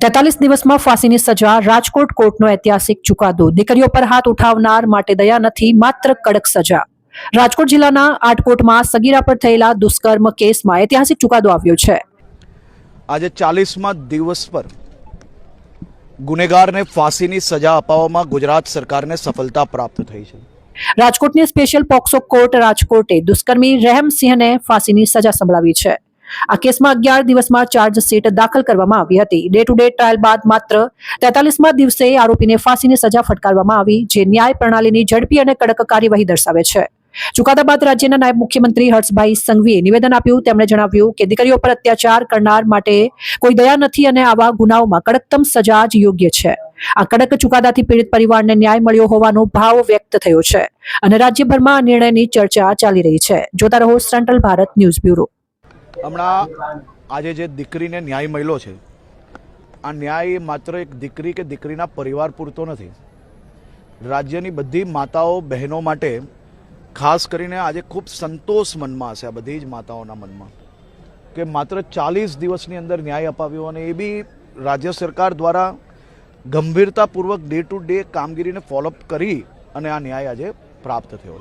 43 દિવસમાં ફાંસીની સજા, રાજકોટ કોર્ટનો ઐતિહાસિક ચુકાદો. દીકરીઓ પર હાથ ઉઠાવનાર માટે દયા નથી, માત્ર કડક સજા. રાજકોટ જિલ્લાના આટકોટમાં સગીરા પર થયેલા દુષ્કર્મ કેસમાં ઐતિહાસિક ચુકાદો આવ્યો છે. આજે 40મા દિવસ પર ગુનેગારને ફાંસીની સજા અપાવવામાં ગુજરાત સરકારને સફળતા પ્રાપ્ત થઈ છે. રાજકોટની સ્પેશિયલ પોક્સો કોર્ટ રાજકોટે દુષ્કર્મી રહેમસિંહને ફાંસીની સજા સંભળાવી છે. આ કેસમાં 11 દિવસમાં ચાર્જશીટ દાખલ કરવામાં આવી હતી. ડે ટુ ડે ટ્રાયલ બાદ માત્ર 43મા દિવસે આરોપીને ફાંસીની સજા ફટકારવામાં આવી, જે ન્યાય પ્રણાલીની ઝડપી અને કડક કાર્યવાહી દર્શાવે છે. ચુકાદા બાદ રાજ્યના નાયબ મુખ્યમંત્રી હર્ષભાઈ સંઘવીએ નિવેદન આપ્યું. તેમણે જણાવ્યું કે દીકરીઓ પર અત્યાચાર કરનાર માટે કોઈ દયા નથી અને આવા ગુનાઓમાં કડકતમ સજા જ યોગ્ય છે. આ કડક ચુકાદાથી પીડિત પરિવારને ન્યાય મળ્યો હોવાનો ભાવ વ્યક્ત થયો છે અને રાજ્યભરમાં આ નિર્ણયની ચર્ચા ચાલી રહી છે. જોતા રહો સેન્ટ્રલ ભારત ન્યૂઝ બ્યુરો. હમણાં આજે જે દીકરીને ન્યાય મળ્યો છે, આ ન્યાય માત્ર એક દીકરી કે દીકરીના પરિવાર પૂરતો નથી. રાજ્યની બધી માતાઓ બહેનો માટે ખાસ કરીને આજે ખૂબ સંતોષ મનમાં હશે, આ બધી જ માતાઓના મનમાં, કે માત્ર 40 દિવસની અંદર ન્યાય અપાવ્યો અને એ બી રાજ્ય સરકાર દ્વારા ગંભીરતાપૂર્વક ડે ટુ ડે કામગીરીને ફોલોઅપ કરી અને આ ન્યાય આજે પ્રાપ્ત થયો છે.